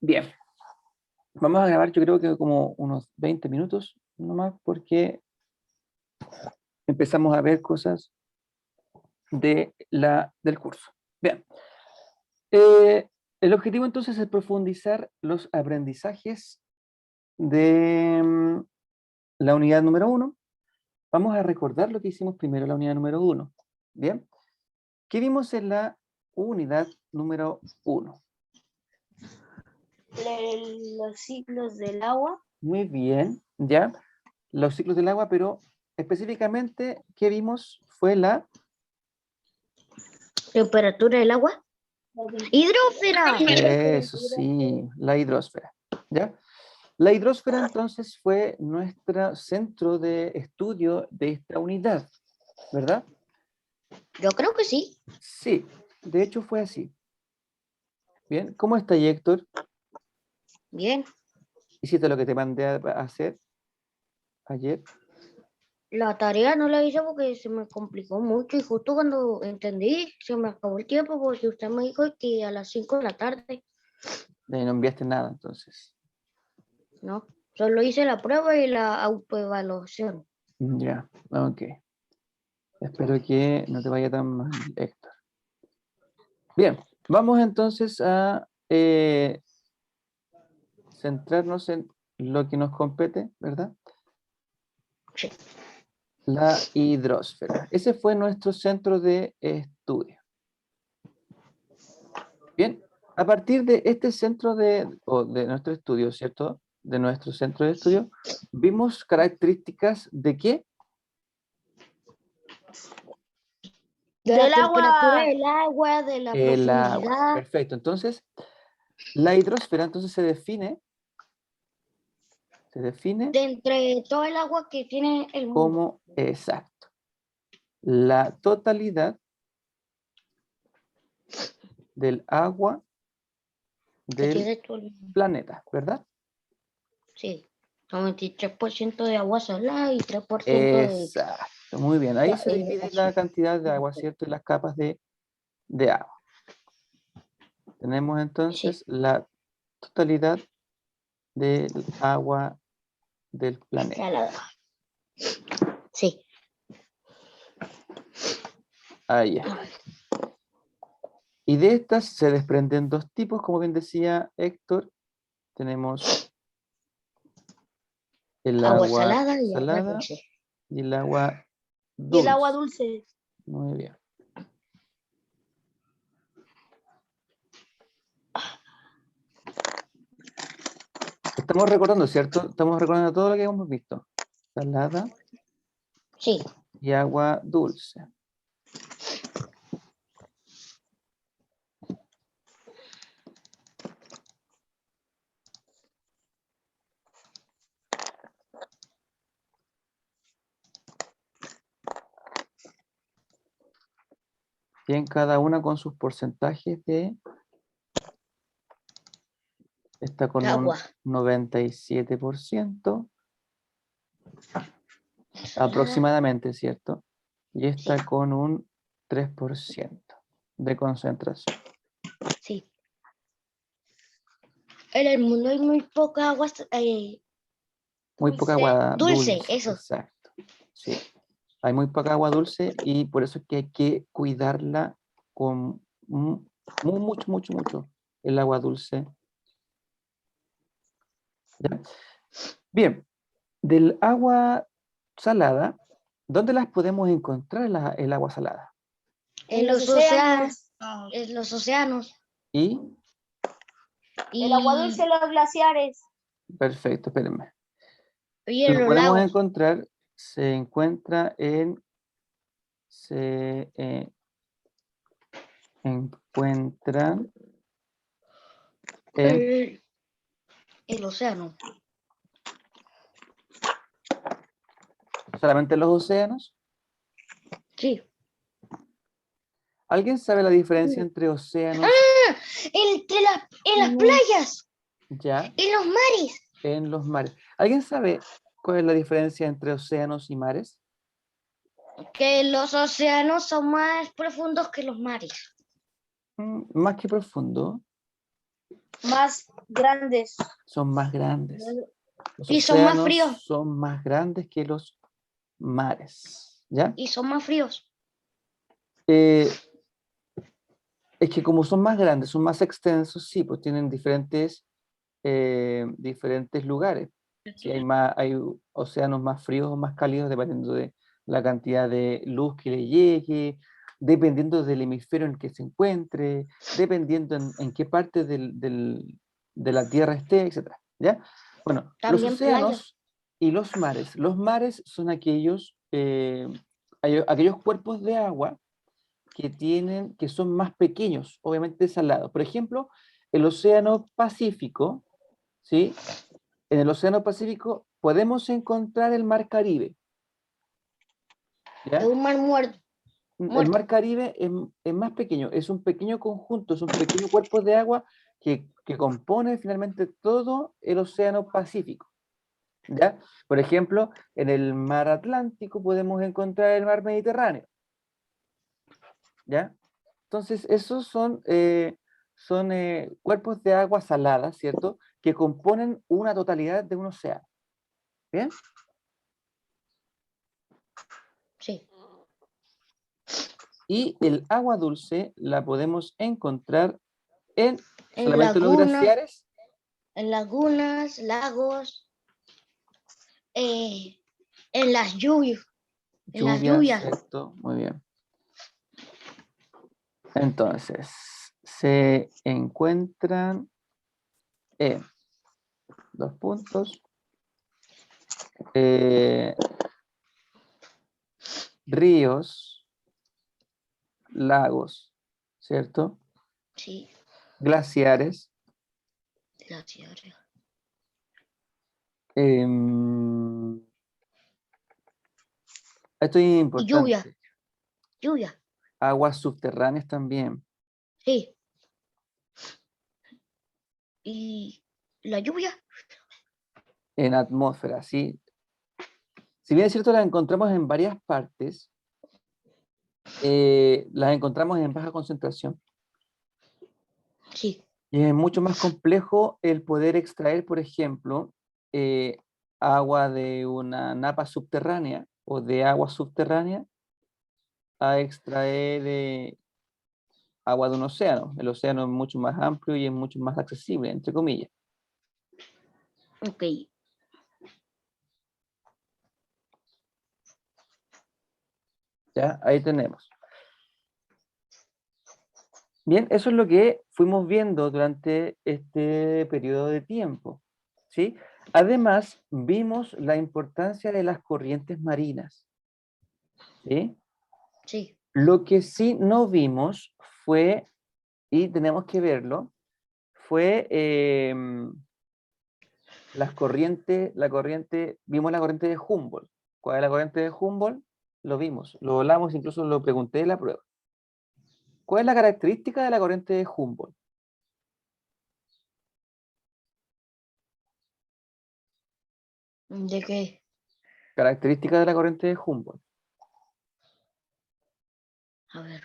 Bien. Vamos a grabar, yo creo que como unos 20 minutos nomás, porque empezamos a ver cosas del curso. Bien. El objetivo entonces es profundizar los aprendizajes de la unidad número 1. Vamos a recordar lo que hicimos primero en la unidad número 1. Bien. ¿Qué vimos en la unidad número 1? Los ciclos del agua. Muy bien, ya. Los ciclos del agua, pero específicamente, ¿qué vimos? Fue la Temperatura del agua. Hidrósfera. Eso sí, la hidrósfera. ¿Ya? La hidrósfera entonces fue nuestro centro de estudio de esta unidad, ¿verdad? Yo creo que sí. Sí, de hecho fue así. Bien, ¿cómo está ahí, Héctor? Bien. ¿Hiciste lo que te mandé a hacer ayer? La tarea no la hice porque se me complicó mucho y justo cuando entendí se me acabó el tiempo porque usted me dijo que a las 5 de la tarde. No enviaste nada, entonces. No, solo hice la prueba y la autoevaluación. Ya, ok. Espero que no te vaya tan mal, Héctor. Bien, vamos entonces a centrarnos en lo que nos compete, ¿verdad? Sí. La hidrósfera. Ese fue nuestro centro de estudio. Bien, a partir de este centro de nuestro estudio, ¿cierto? De nuestro centro de estudio, vimos características de qué? De la temperatura del agua, de la El agua. profundidad. Perfecto. Entonces, la hidrósfera entonces se define De entre todo el agua que tiene el mundo. como, exacto, la totalidad del agua del planeta, ¿verdad? Sí, 93% de agua salada y 3% de... Exacto, muy bien. Ahí se divide la cantidad de agua, ¿cierto? Y las capas de agua. Tenemos entonces la totalidad del agua del planeta. Salada. Sí. Ahí está. Y de estas se desprenden dos tipos, como bien decía Héctor. Tenemos el agua salada y el agua dulce. Y el agua dulce. Muy bien. Estamos recordando, ¿cierto? Estamos recordando todo lo que hemos visto. Salada. Sí. Y agua dulce. Bien, cada una con sus porcentajes de... Está con agua. Un 97%. Aproximadamente, ¿cierto? Y está con un 3% de concentración. Sí. En el mundo hay muy poca agua. Muy poca agua dulce, eso. Exacto. Sí. Hay muy poca agua dulce y por eso es que hay que cuidarla con mucho el agua dulce. ¿Ya? Bien, del agua salada, ¿dónde las podemos encontrar el agua salada? En los océanos. En los océanos. ¿Y? El agua dulce en los glaciares. Perfecto, espérenme. Y en Lo los podemos lagos. encontrar, se encuentra en... encuentra en el océano. solamente en los océanos. Sí. ¿Alguien sabe la diferencia entre océanos? En las playas. Ya. En los mares. En los mares. ¿Alguien sabe cuál es la diferencia entre océanos y mares? Que los océanos son más profundos que los mares. Más que profundo. Más grandes. Son más grandes. Los Y son más océanos fríos. son más grandes que los mares. ¿Ya? Y son más fríos. Es que como son más grandes, son más extensos, sí, pues tienen diferentes lugares. Sí, hay océanos más fríos o más cálidos dependiendo de la cantidad de luz que le llegue, dependiendo del hemisferio en que se encuentre, dependiendo en qué parte de la Tierra esté, etc. ¿Ya? Bueno, los También océanos y los mares. Los mares son aquellos cuerpos de agua que son más pequeños, obviamente salados. Por ejemplo, el Océano Pacífico, ¿sí? En el Océano Pacífico podemos encontrar el Mar Caribe. ¿Ya? Es un mar muerto. El Mar Caribe es más pequeño, es un pequeño conjunto, es un pequeño cuerpo de agua que compone finalmente todo el Océano Pacífico. ¿Ya? Por ejemplo, en el Mar Atlántico podemos encontrar el Mar Mediterráneo. ¿Ya? Entonces, esos son cuerpos de agua salada, ¿cierto? Que componen una totalidad de un océano. ¿Bien? Sí. Y el agua dulce la podemos encontrar en En solamente los lagunas, glaciares. en lagunas, lagos, en las lluvias. En las lluvias. ¿Cierto? Muy bien. Entonces, se encuentran en dos puntos. Ríos, lagos, ¿cierto? Sí, Glaciares. glaciares. Esto es Y importante. lluvia. Aguas subterráneas también. Sí. Y la lluvia. En atmósfera, ¿sí? Si bien es cierto, las encontramos en varias partes, las encontramos en baja concentración. Sí. Y es mucho más complejo el poder extraer, por ejemplo, agua de una napa subterránea o de agua subterránea a extraer agua de un océano. El océano es mucho más amplio y es mucho más accesible, entre comillas. Ok. ¿Ya? Ahí tenemos. Bien, eso es lo que fuimos viendo durante este periodo de tiempo, ¿sí? Además, vimos la importancia de las corrientes marinas, ¿sí? Sí. Lo que sí no vimos fue, y tenemos que verlo, fue vimos la corriente de Humboldt. ¿Cuál es la corriente de Humboldt? Lo vimos, lo hablamos, incluso lo pregunté en la prueba. ¿Cuál es la característica de la corriente de Humboldt? ¿De qué? Característica de la corriente de Humboldt. A ver.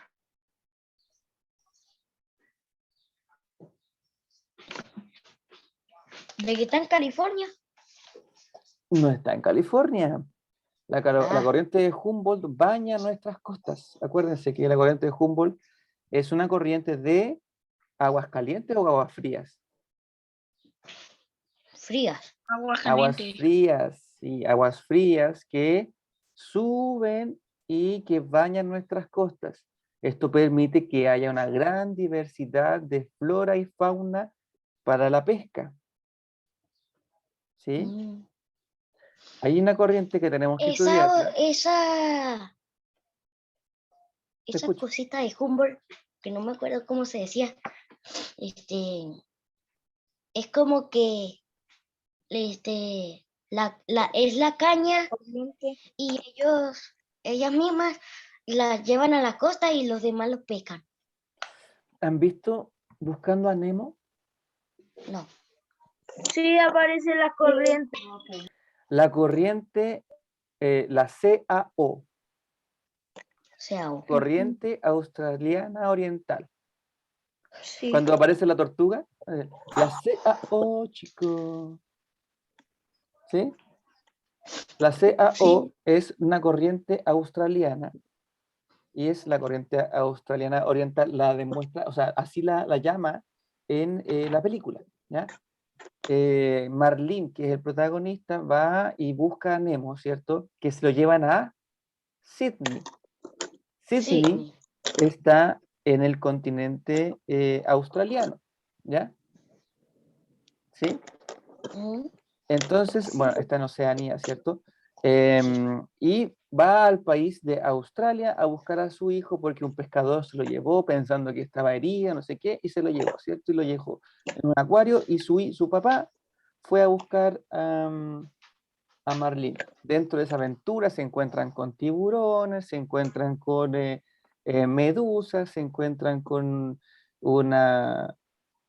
¿De qué está en California? No está en California. La Ah, corriente de Humboldt baña nuestras costas. Acuérdense que la corriente de Humboldt es una corriente de aguas calientes o aguas frías. frías. Aguas frías, sí, aguas frías que suben y que bañan nuestras costas. Esto permite que haya una gran diversidad de flora y fauna para la pesca. ¿Sí? Mm. Hay una corriente que tenemos que estudiarla. Te Esa escucho. cosita de Humboldt, que no me acuerdo cómo se decía, es como que es la caña y ellas mismas la llevan a la costa y los demás los pescan. ¿Han visto Buscando a Nemo? No. Sí, aparece la corriente. La corriente, la CAO, O sea, Corriente Australiana Oriental. Sí. Cuando aparece la tortuga, la CAO, chico. ¿Sí? La CAO es una corriente australiana y es la corriente australiana oriental, la demuestra, o sea, así la llama en la película, ¿ya? Marlin, que es el protagonista, va y busca a Nemo, ¿cierto? Que se lo llevan a Sydney. Sydney está en el continente australiano, ¿ya? ¿Sí? Ujú. Entonces, bueno, está en Oceanía, ¿cierto? Y va al país de Australia a buscar a su hijo porque un pescador se lo llevó pensando que estaba herido, no sé qué, y se lo llevó, ¿cierto? Y lo dejó en un acuario y su papá fue a buscar a Marlene. Dentro de esa aventura se encuentran con tiburones, se encuentran con medusas, se encuentran con una,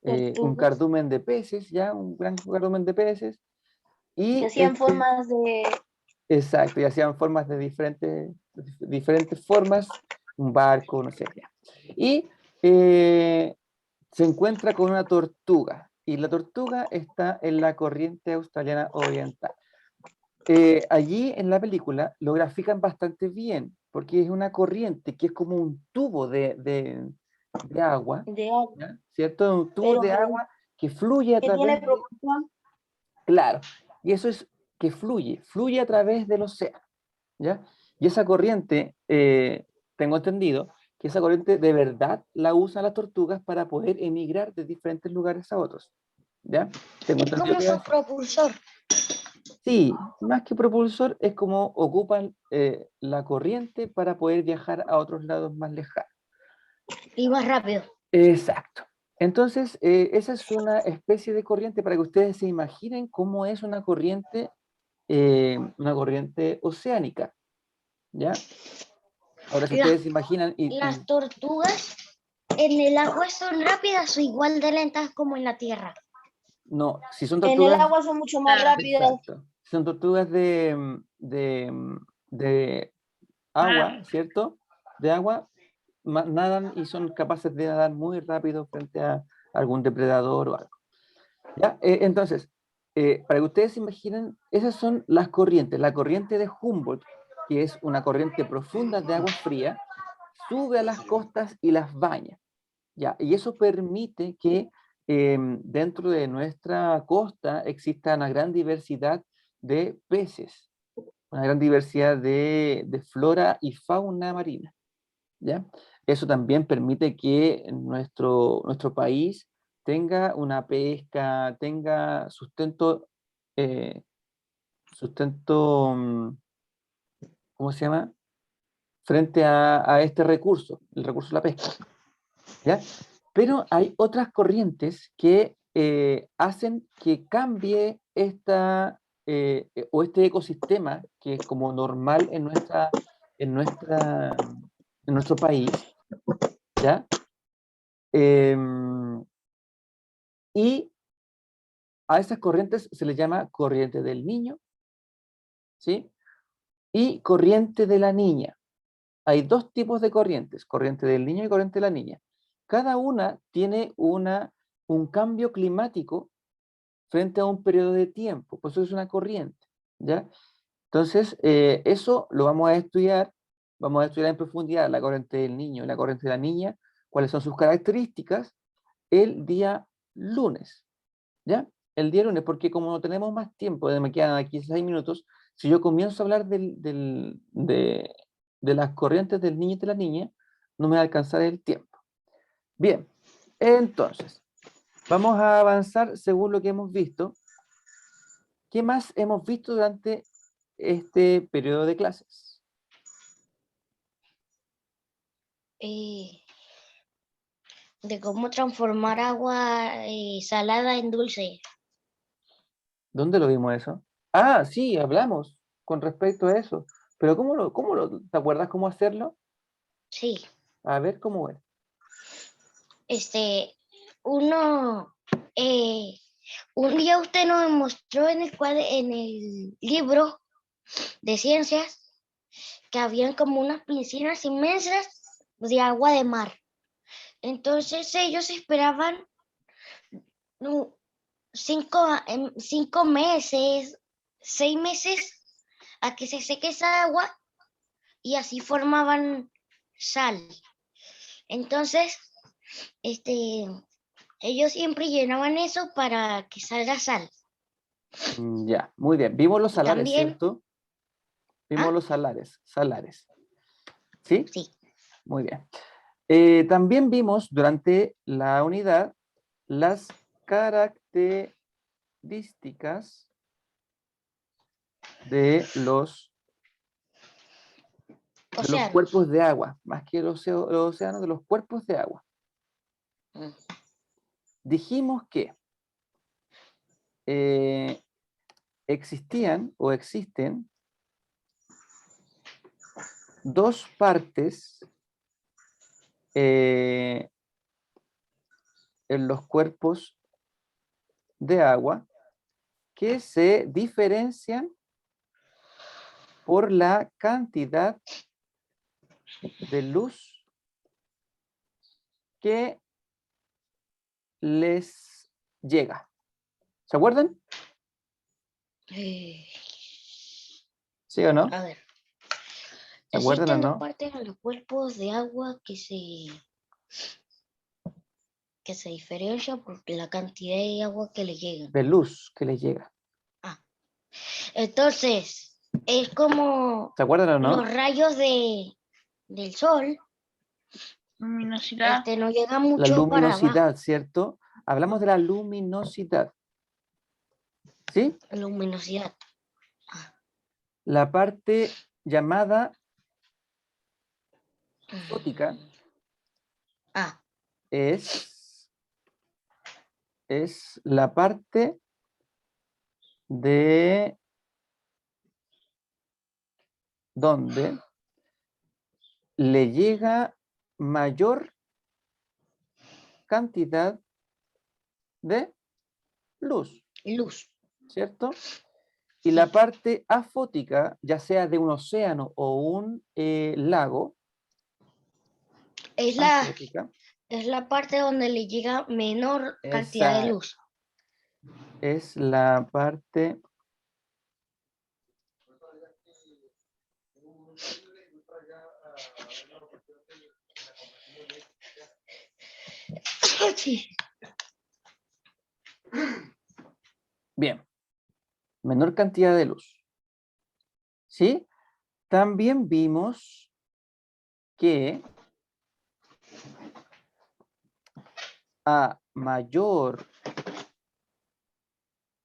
un Tortugas. cardumen de peces, ya, un gran cardumen de peces. Que Y hacían formas de... exacto, y hacían formas de diferentes formas, un barco, no sé. Ya. Y se encuentra con una tortuga, y la tortuga está en la corriente australiana oriental. Allí en la película lo grafican bastante bien, porque es una corriente que es como un tubo de agua, de agua, ¿ya? ¿Cierto? Un tubo pero de agua que fluye a que tiene través de... propulsión. Claro, y eso es que fluye a través del océano, ¿ya? Y esa corriente, tengo entendido, que esa corriente de verdad la usan las tortugas para poder emigrar de diferentes lugares a otros, ¿ya? Tengo Es entendido como que su es así. propulsor Sí, más que propulsor, es como ocupan la corriente para poder viajar a otros lados más lejanos. y más rápido. Exacto. Entonces, esa es una especie de corriente para que ustedes se imaginen cómo es una corriente oceánica, ¿ya? Ahora, si Las, ustedes se imaginan, las tortugas en el agua son rápidas o igual de lentas como en la tierra. no, si son En el tortugas, agua son mucho más rápidas. exacto, si son tortugas de agua, ¿cierto? De agua, nadan y son capaces de nadar muy rápido frente a algún depredador o algo. ¿Ya? Entonces, para que ustedes se imaginen, esas son las corrientes. La corriente de Humboldt, que es una corriente profunda de agua fría, sube a las costas y las baña. ¿Ya? Y eso permite que dentro de nuestra costa exista una gran diversidad de peces, una gran diversidad de flora y fauna marina. ¿Ya? Eso también permite que nuestro país tenga una pesca, tenga eh, sustento, ¿cómo se llama? Frente a este recurso, el recurso de la pesca, ¿ya? Pero hay otras corrientes que hacen que cambie o este ecosistema que es como normal en nuestra, en nuestro país, ¿ya? Em, y a esas corrientes se les llama corriente del niño, ¿sí? Y corriente de la niña. Hay dos tipos de corrientes, corriente del niño y corriente de la niña. Cada una tiene un cambio climático frente a un periodo de tiempo, pues eso es una corriente, ¿ya? Entonces, eso lo vamos a estudiar en profundidad, la corriente del niño y la corriente de la niña, cuáles son sus características, el día lunes. ¿Ya? El día lunes, porque como no tenemos más tiempo, me quedan aquí 6 minutos, si yo comienzo a hablar de las corrientes del niño y de la niña, no me va a alcanzar el tiempo. Bien, entonces, vamos a avanzar según lo que hemos visto. ¿Qué más hemos visto durante este periodo de clases? De cómo transformar agua salada en dulce. ¿Dónde lo vimos eso? Ah, sí, hablamos con respecto a eso. Pero ¿te acuerdas cómo hacerlo? Sí, A ver cómo es. uno, un día usted nos mostró en el libro de ciencias que habían como unas piscinas inmensas de agua de mar. Entonces ellos esperaban no, 5 meses, 6 meses a que se seque esa agua y así formaban sal. Entonces, ellos siempre llenaban eso para que salga sal. Ya, muy bien. Vimos los Y salares, también- ¿cierto? Vimos ¿Ah? los salares. ¿Sí? Sí. Muy bien. También vimos durante la unidad las características de los Océanos. cuerpos de agua, más que los océanos, de los cuerpos de agua. Mm. Dijimos que existían o existen dos partes en los cuerpos de agua que se diferencian por la cantidad de luz que les llega. ¿Se acuerdan? ¿Sí o no? A ver. ¿Se acuerdan o Existen dos no? partes en los cuerpos de agua que se diferencian por la cantidad de agua que le llegan. De luz que les llega. Entonces, es como ¿Se acuerdan o no? los rayos del sol, Luminosidad. no llegan La mucho para abajo. luminosidad, ¿cierto? Hablamos de la luminosidad. ¿Sí? Luminosidad. La parte llamada fótica Ah, es la parte de donde le llega mayor cantidad de luz, luz. ¿cierto? Y la parte afótica, ya sea de un océano o un lago, Es la, afótica, es la parte donde le llega menor cantidad de luz. es la parte Sí. bien, menor cantidad de luz. ¿Sí? También vimos que a mayor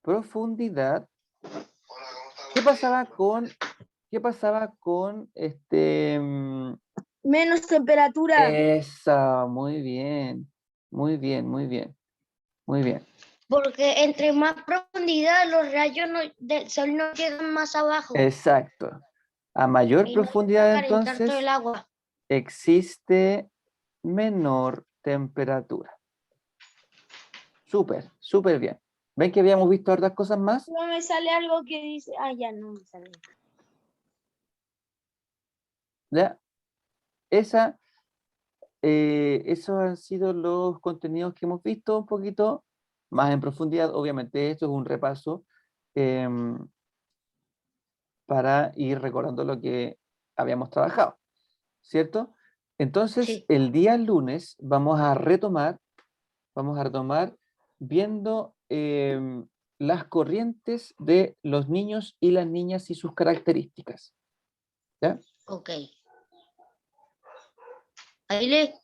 profundidad, ¿qué pasaba con Menos temperatura. esa? Muy bien, muy bien, muy bien, muy bien. Porque entre más profundidad los rayos del sol no llegan más abajo. Exacto. A mayor Y no se profundidad, va a calentar todo entonces, el agua. existe menor temperatura. Súper, súper bien. ¿Ven que habíamos visto otras cosas más? No me sale algo que dice. Ah, ya no me sale. ¿Ya? Esos han sido los contenidos que hemos visto un poquito más en profundidad. Obviamente, esto es un repaso para ir recordando lo que habíamos trabajado, ¿cierto? Entonces, Sí. el día lunes vamos a retomar viendo las corrientes de los niños y las niñas y sus características. ¿Ya? Ok. Ahí le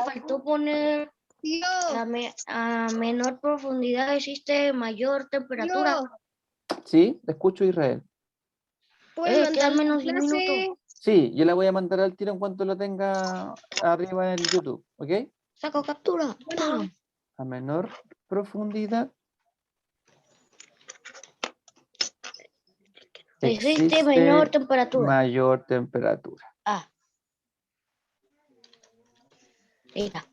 faltó poner a menor profundidad existe mayor temperatura. ¿Sí? Te escucho, Israel. Quedan menos de un minuto. Sí, yo la voy a mandar al tiro en cuanto lo tenga arriba en el YouTube, ¿ok? Saco captura. Bueno, A menor profundidad Existe menor temperatura. mayor temperatura. Ah. Mira.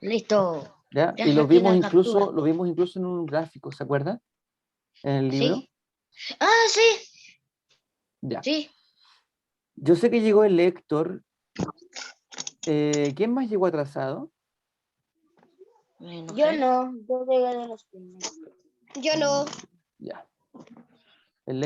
Listo. ¿Ya? Ya Y lo saqué vimos la incluso, captura. en un gráfico, ¿se acuerdan? En el libro. ¿Sí? Ah, sí. Ya. Sí. Yo sé que llegó el Héctor ¿Quién más llegó atrasado? Me Yo enojé. no, yo llegué de los primeros. Yo no. Ya. El